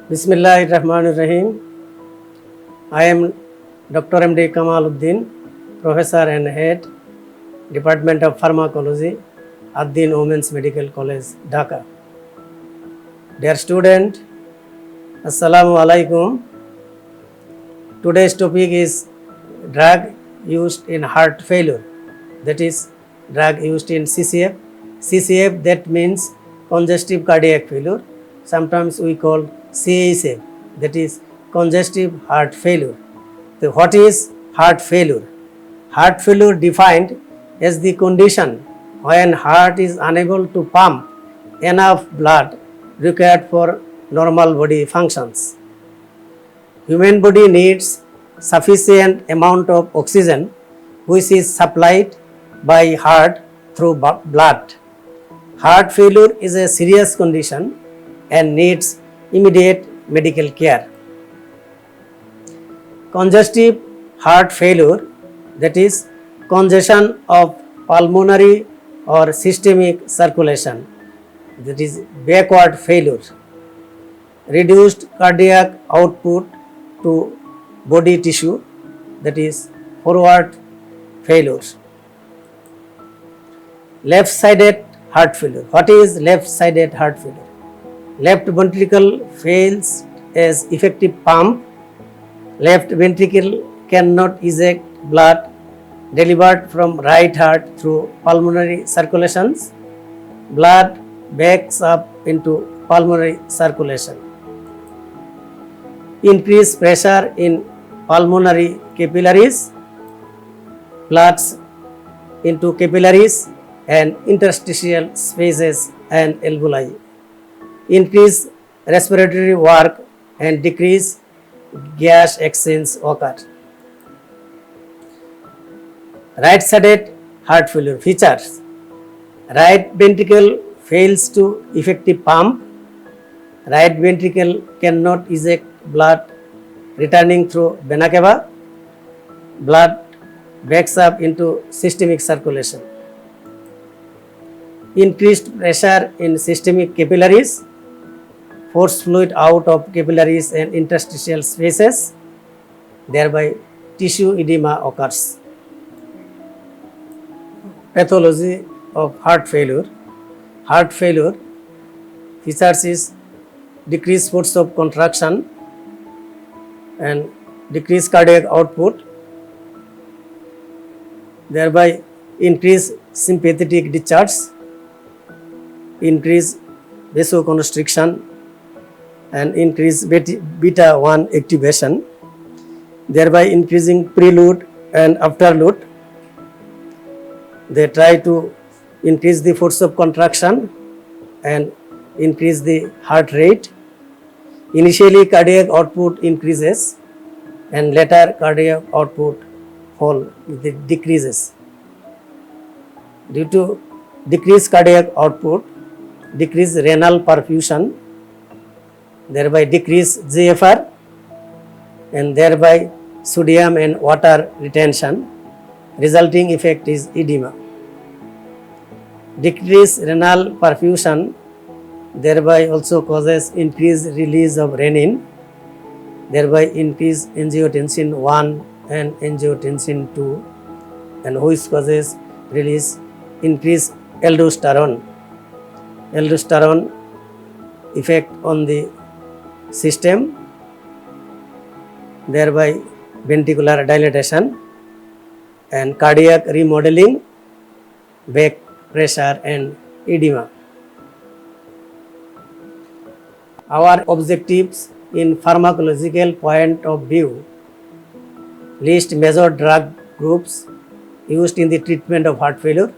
Bismillahirrahmanirrahim. I am Dr. M.D. Kamaluddin, Professor and Head, Department of Pharmacology, Ad-Din Women's Medical College, Dhaka. Dear student, Assalamu alaikum. Today's topic is drug used in heart failure, that is drug used in CCF. CCF, that means congestive cardiac failure. Sometimes we call CHF, that is congestive heart failure. So what is heart failure? Heart failure defined as the condition when heart is unable to pump enough blood required for normal body functions. Human body needs sufficient amount of oxygen which is supplied by heart through blood. Heart failure is a serious condition and needs immediate medical care. Congestive heart failure, that is congestion of pulmonary or systemic circulation, that is backward failure. Reduced cardiac output to body tissue, that is forward failure. Left-sided heart failure. What is left-sided heart failure? Left ventricle fails as effective pump. Left ventricle cannot eject blood delivered from right heart through pulmonary circulations. Blood backs up into pulmonary circulation. Increased pressure in pulmonary capillaries, floods into capillaries and interstitial spaces and alveoli. Increase respiratory work and decrease gas exchange occur. Right-sided heart failure features. Right ventricle fails to effective pump. Right ventricle cannot eject blood returning through vena cava. Blood backs up into systemic circulation. Increased pressure in systemic capillaries, force fluid out of capillaries and interstitial spaces, thereby tissue edema occurs. Pathology of heart failure. Heart failure features is decreased force of contraction and decreased cardiac output, thereby increased sympathetic discharge, increased vasoconstriction and increased beta 1 activation, thereby increasing prelude and afterlude. They try to increase the force of contraction and increase the heart rate. Initially cardiac output increases and later cardiac output decreases. Due to decreased cardiac output, decreased renal perfusion, thereby decreased GFR and thereby sodium and water retention. Resulting effect is edema. Decreased renal perfusion thereby also causes increased release of renin, thereby increased angiotensin 1 and angiotensin 2, and which causes release increased aldosterone. Aldosterone effect on the system, thereby ventricular dilatation and cardiac remodeling, back pressure and edema. Our objectives in pharmacological point of view: list major drug groups used in the treatment of heart failure,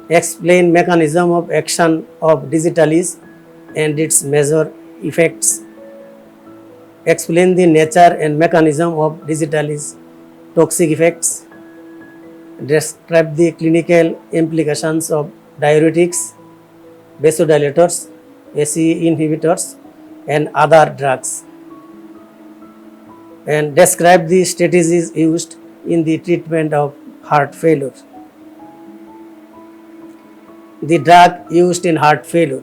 explain mechanism of action of digitalis and its major effects, explain the nature and mechanism of digitalis toxic effects, describe the clinical implications of diuretics, vasodilators, ACE inhibitors and other drugs, and describe the strategies used in the treatment of heart failure. The drug used in heart failure.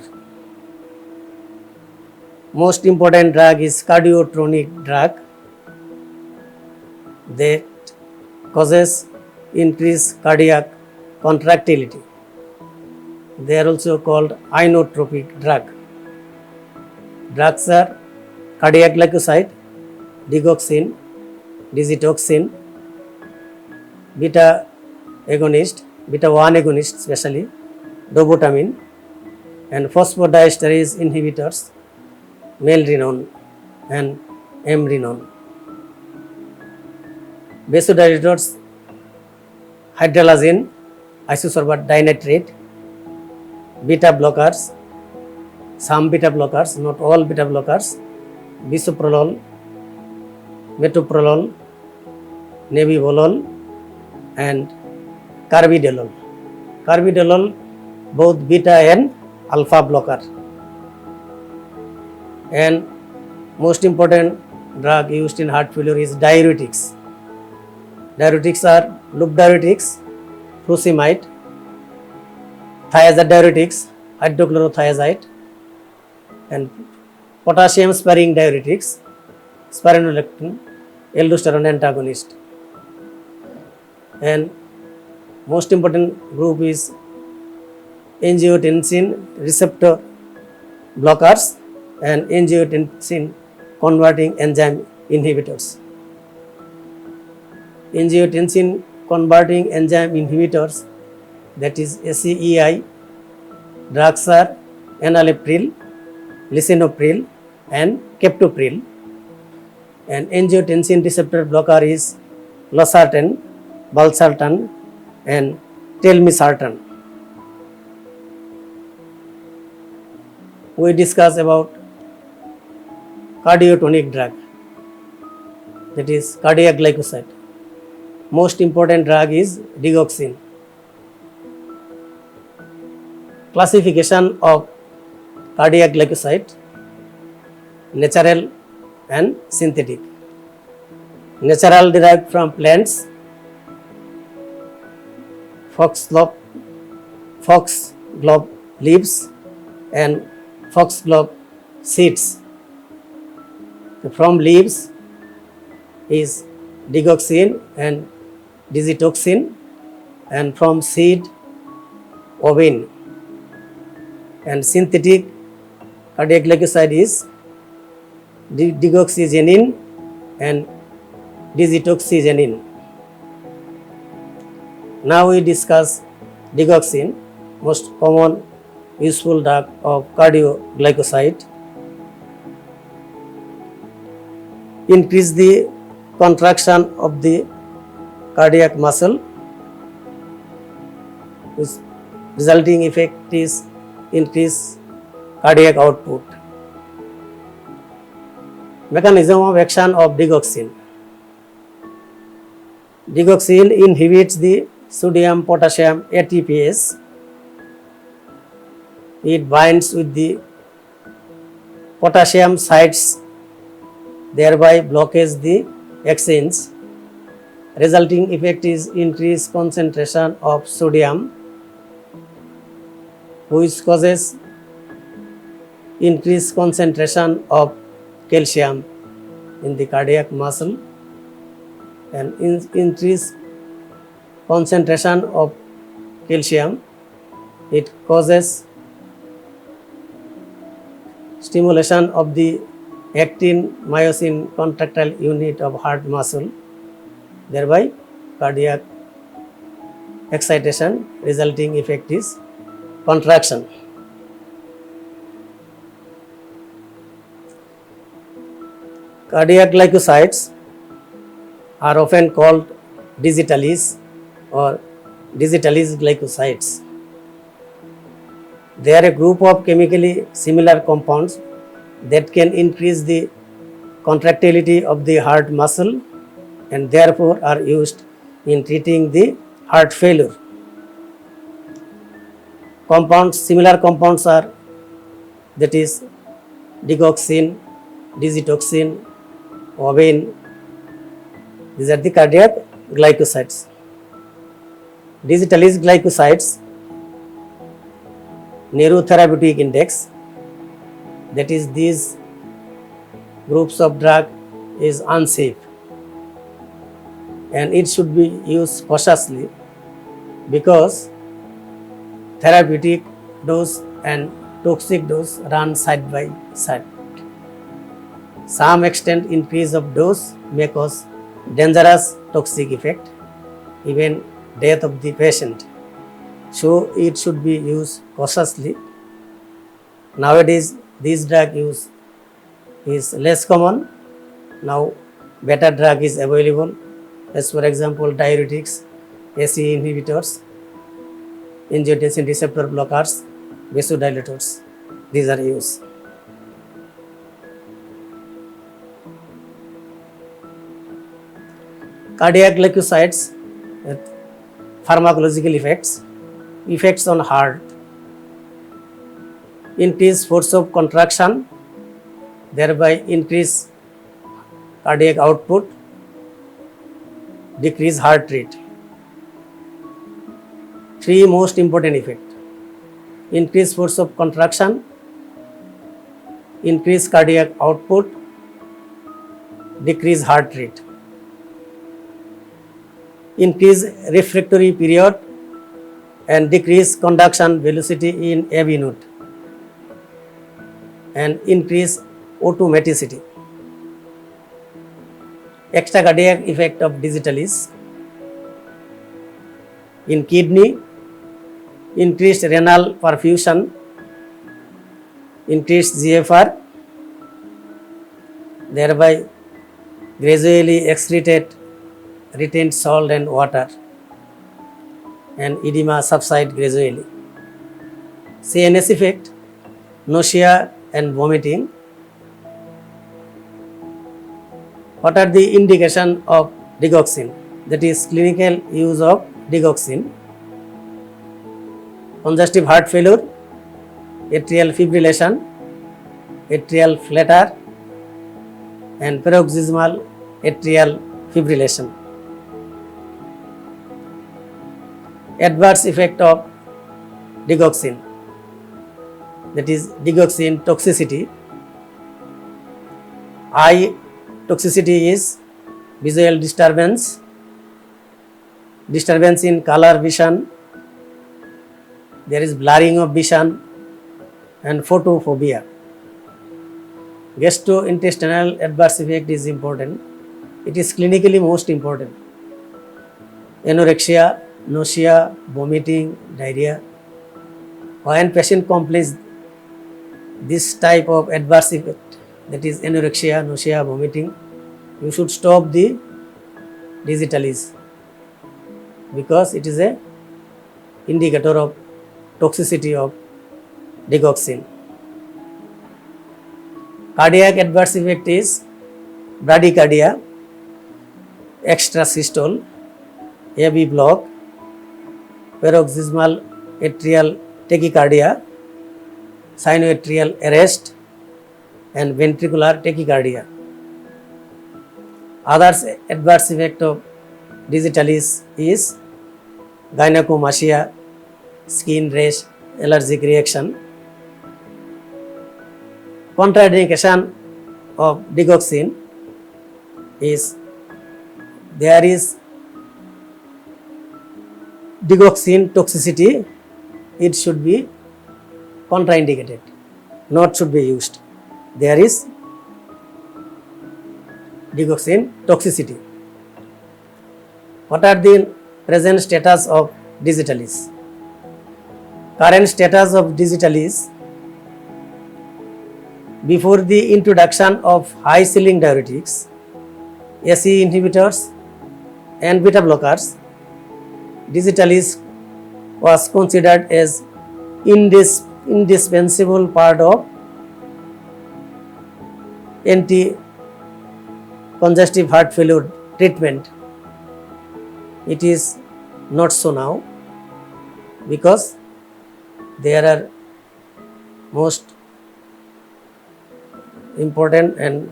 Most important drug is cardiotonic drug that causes increased cardiac contractility. They are also called inotropic drug. Drugs are cardiac glycoside, digoxin, digitoxin, beta agonist, beta 1 agonist especially, dobutamine, and phosphodiesterase inhibitors, melrinone and amrinone. Vasodilators, hydralazine, isosorbate dinitrate, beta blockers, some beta blockers, not all beta blockers, bisoprolol, metoprolol, nebivolol, and carvedilol. Carvedilol, both beta and alpha blocker. And most important drug used in heart failure is diuretics. Diuretics are loop diuretics, furosemide, thiazide diuretics, hydrochlorothiazide, and potassium sparing diuretics, spironolactone, aldosterone antagonist. And most important group is angiotensin receptor blockers and angiotensin converting enzyme inhibitors. Angiotensin converting enzyme inhibitors, that is ACEI, drugs are enalapril, lisinopril, and captopril. And angiotensin receptor blocker is losartan, valsartan, and telmisartan. We discuss about cardiotonic drug, that is cardiac glycoside. Most important drug is digoxin. Classification of cardiac glycoside: natural and synthetic. Natural derived from plants, foxglove leaves and foxglove seeds. From leaves is digoxin and digitoxin, and from seed ovine. And synthetic cardiac glycoside is digoxygenin and digitoxygenin. Now we discuss digoxin, most common useful drug of cardioglycoside. Increase the contraction of the cardiac muscle, which resulting effect is increase cardiac output. Mechanism of action of digoxin. Digoxin inhibits the sodium potassium ATPase. It binds with the potassium sites, thereby blockages the exchange. Resulting effect is increased concentration of sodium, which causes increased concentration of calcium in the cardiac muscle, and increased concentration of calcium, it causes stimulation of the actin myosin contractile unit of heart muscle, thereby cardiac excitation. Resulting effect is contraction. Cardiac glycosides are often called digitalis or digitalis glycosides. They are a group of chemically similar compounds that can increase the contractility of the heart muscle and therefore are used in treating the heart failure. Similar compounds are, that is digoxin, digitoxin, ovine. These are the cardiac glycosides. Digitalis glycosides, narrow therapeutic index, that is these groups of drug is unsafe and it should be used cautiously because therapeutic dose and toxic dose run side by side. Some extent increase of dose may cause dangerous toxic effect, even death of the patient. So it should be used cautiously. Nowadays, this drug use is less common. Now, better drug is available, as for example, diuretics, ACE inhibitors, angiotensin receptor blockers, vasodilators. These are used. Cardiac leukocytes, pharmacological effects on heart, increase force of contraction, thereby increase cardiac output, decrease heart rate. Three most important effects: increase force of contraction, increase cardiac output, decrease heart rate. Increase refractory period and decrease conduction velocity in AV node and increase automaticity. Extracardiac effect of digitalis in kidney: increased renal perfusion, increased GFR, thereby gradually excreted retained salt and water and edema subside gradually. CNS effect: nausea and vomiting. What are the indication of digoxin? That is clinical use of digoxin: congestive heart failure, atrial fibrillation, atrial flutter and paroxysmal atrial fibrillation. Adverse effect of digoxin, that is digoxin toxicity. Eye toxicity is visual disturbance, disturbance in color vision, there is blurring of vision and photophobia. Gastrointestinal adverse effect is important. It is clinically most important: anorexia, nausea, vomiting, diarrhea. When patient complains this type of adverse effect, that is anorexia, nausea, vomiting, you should stop the digitalis because it is a indicator of toxicity of digoxin. Cardiac adverse effect is bradycardia, extrasystole, AV block, paroxysmal atrial tachycardia, sinoatrial arrest and ventricular tachycardia. Others adverse effect of digitalis is gynecomastia, skin rash, allergic reaction. Contraindication of digoxin is there is digoxin toxicity, it should be contraindicated, not should be used. There is digoxin toxicity. What are the present status of digitalis? Current status of digitalis: before the introduction of high ceiling diuretics, ACE inhibitors and beta blockers, digitalis was considered as indispensable part of anti-congestive heart failure treatment. It is not so now because there are most important and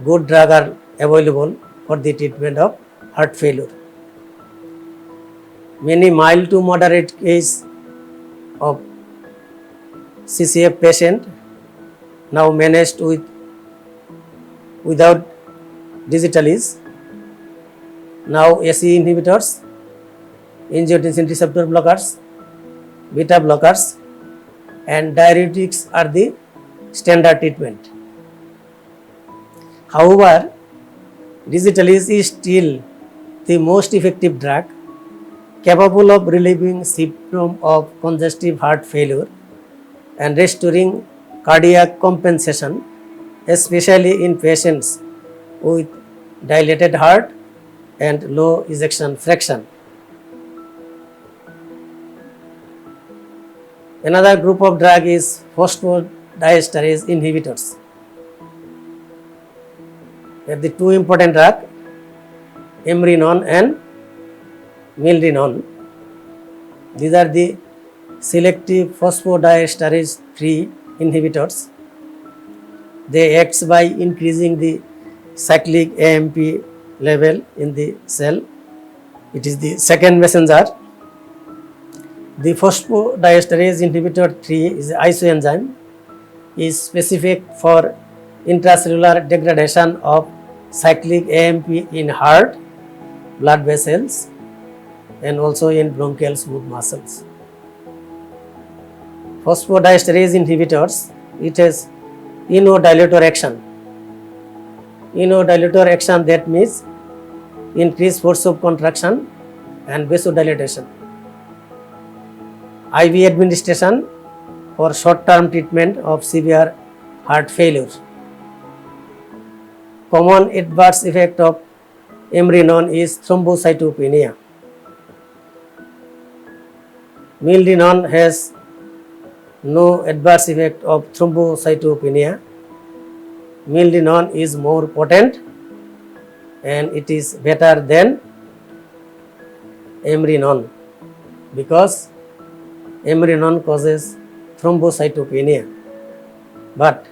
good drugs are available for the treatment of heart failure. Many mild to moderate case of CCF patient now managed with without digital is now SE inhibitors, angiotensin receptor blockers, beta blockers, and diuretics are the standard treatment. However, digital is still the most effective drug capable of relieving symptom of congestive heart failure and restoring cardiac compensation, especially in patients with dilated heart and low ejection fraction. Another group of drug is phosphodiesterase inhibitors. They are the two important drugs, Emrinon and Milrinone. These are the selective phosphodiesterase 3 inhibitors. They act by increasing the cyclic AMP level in the cell. It is the second messenger. The phosphodiesterase inhibitor 3 is an isoenzyme, is specific for intracellular degradation of cyclic AMP in heart, blood vessels, and also in bronchial smooth muscles. Phosphodiesterase inhibitors, it has inodilator action. Inodilator action, that means increased force of contraction and vasodilatation. IV administration for short-term treatment of severe heart failure. Common adverse effect of Emrinon is thrombocytopenia. Milrinone has no adverse effect of thrombocytopenia. Milrinone is more potent and it is better than Emrinon because Emrinon causes thrombocytopenia, but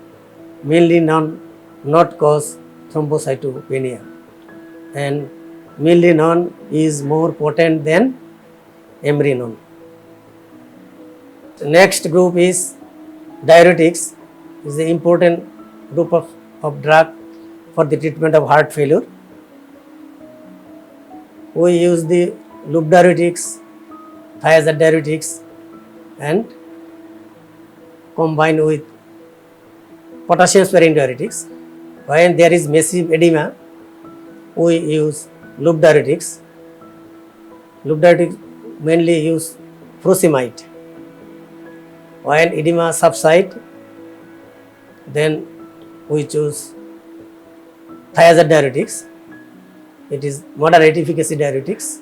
Milrinone not cause thrombocytopenia, and Milrinone is more potent than Emrinon. The next group is diuretics. Is an important group of drug for the treatment of heart failure. We use the loop diuretics, thiazide diuretics, and combine with potassium sparing diuretics. When there is massive edema, we use loop diuretics. Loop diuretics mainly use furosemide. When edema subsides, then we choose thiazide diuretics. It is moderate efficacy diuretics.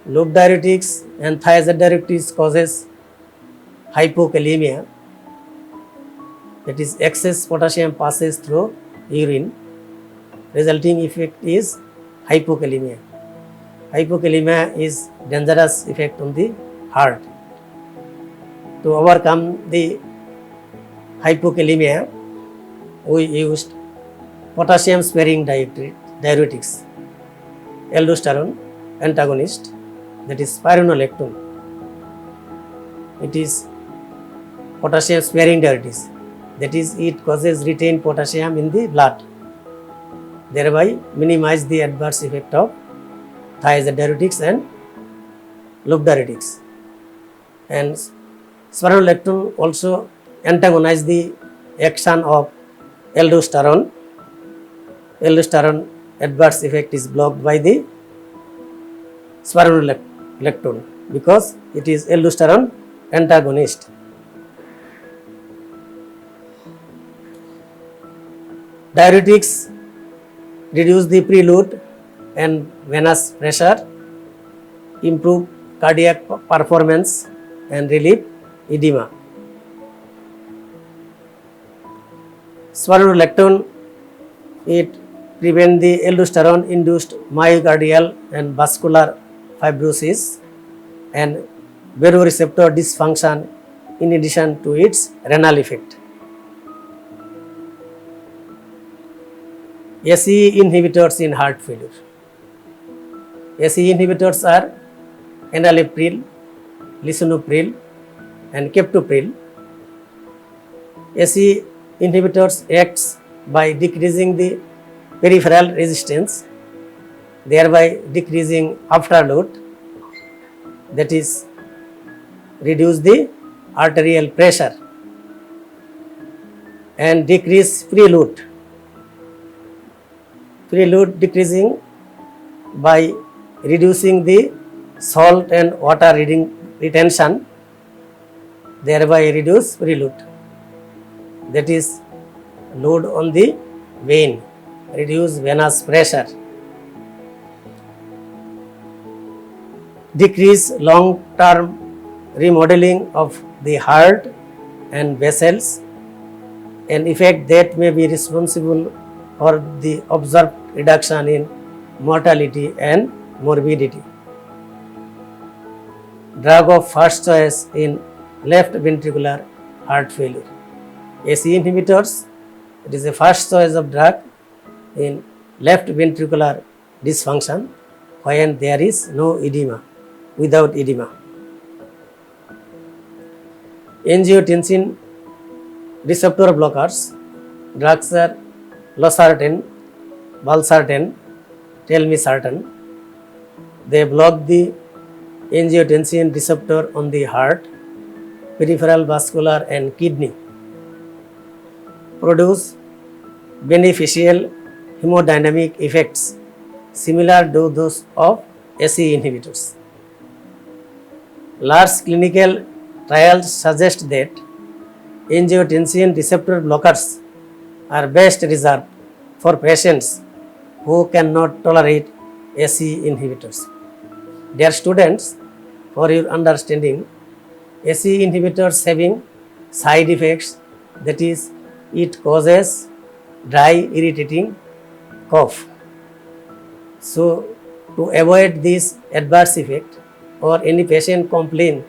Loop diuretics and thiazide diuretics causes hypokalemia. That is, excess potassium passes through urine. Resulting effect is hypokalemia. Hypokalemia is dangerous effect on the heart. To overcome the hypokalemia, we used potassium sparing diuretics, aldosterone antagonist, that is spironolactone. It is potassium sparing diuretics, that is, it causes retained potassium in the blood, thereby minimize the adverse effect of thiazide diuretics and loop diuretics. And spironolactone also antagonize the action of aldosterone. Aldosterone adverse effect is blocked by the spironolactone because it is aldosterone antagonist. Diuretics reduce the preload and venous pressure, improve cardiac performance, and relieve edema. Spironolactone, it prevents the aldosterone induced myocardial and vascular fibrosis and baroreceptor dysfunction in addition to its renal effect. SE inhibitors in heart failure. SE inhibitors are enalapril, lisinopril, and captopril. SE inhibitors acts by decreasing the peripheral resistance, thereby decreasing afterload, that is reduce the arterial pressure and decrease preload. Preload decreasing by reducing the salt and water retention, thereby reduce preload, that is load on the vein, reduce venous pressure, decrease long-term remodeling of the heart and vessels, an effect that may be responsible for the observed reduction in mortality and morbidity. Drug of first choice in left ventricular heart failure. ACE inhibitors, it is the first choice of drug in left ventricular dysfunction when there is no edema, without edema. Angiotensin receptor blockers, drugs are losartan, valsartan, telmisartan. They block the angiotensin receptor on the heart, peripheral vascular and kidney, produce beneficial hemodynamic effects similar to those of ACE inhibitors. Large clinical trials suggest that angiotensin receptor blockers are best reserved for patients who cannot tolerate ACE inhibitors. Dear students, for your understanding, ACE inhibitors having side effects, that is, it causes dry, irritating cough. So, to avoid this adverse effect or any patient complain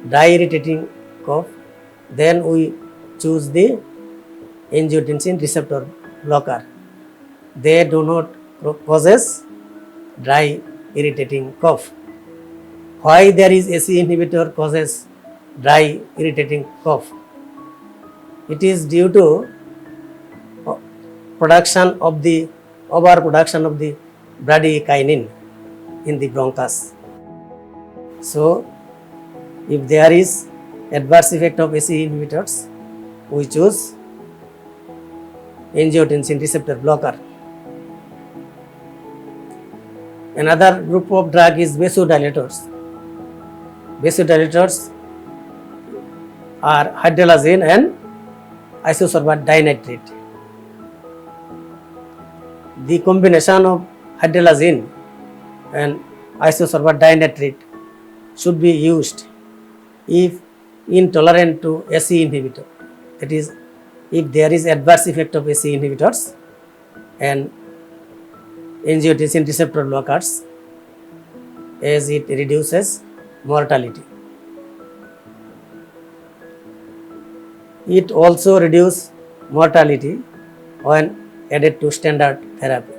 dry, irritating cough, then we choose the angiotensin receptor blocker. They do not causes dry, irritating cough. Why there is ACE inhibitor causes dry, irritating cough? It is due to overproduction of the bradykinin in the bronchus. So, if there is adverse effect of ACE inhibitors, we choose angiotensin receptor blocker. Another group of drug is vasodilators. Vasodilators are hydralazine and isosorbat dinitrate. The combination of hydralazine and isosorbat dinitrate should be used if intolerant to ACE inhibitor, that is, if there is adverse effect of ACE inhibitors and angiotensin receptor blockers, as it reduces mortality. It also reduces mortality when added to standard therapy.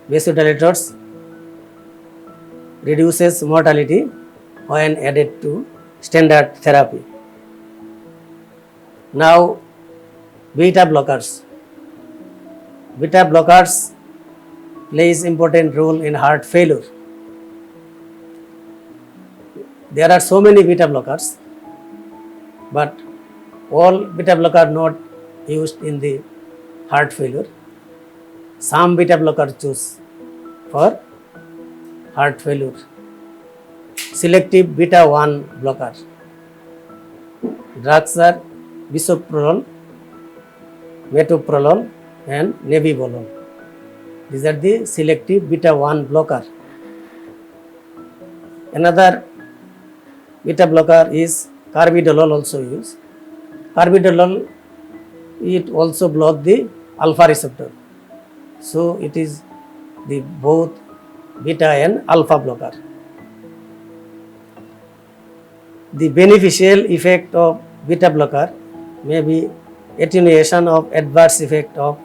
Vasodilators reduces mortality when added to standard therapy. Now, beta blockers. Beta blockers plays important role in heart failure. There are so many beta blockers, but all beta blocker not used in the heart failure. Some beta blocker choose for heart failure. Selective beta 1 blocker. Drugs are bisoprolol, metoprolol and nebivolol. These are the selective beta 1 blocker. Another beta blocker is carvedilol, also used. Carvedilol, it also block the alpha receptor. So it is the both beta and alpha blocker. The beneficial effect of beta blocker may be attenuation of adverse effect of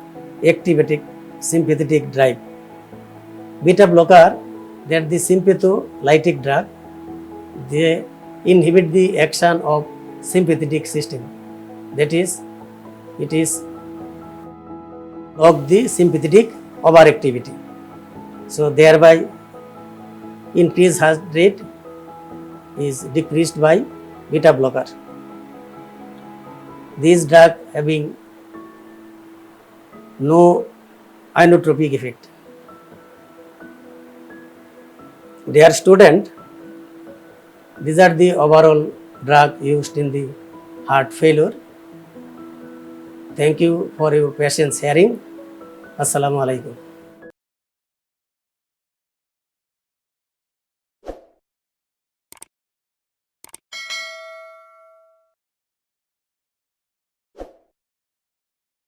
activating sympathetic drive. Beta blocker, that the sympatholytic drug, they inhibit the action of sympathetic system. That is, it is block the sympathetic overactivity. So thereby increased heart rate is decreased by beta blocker. These drugs having no inotropic effect. Dear student, these are the overall drugs used in the heart failure. Thank you for your patience hearing. Assalamu alaikum.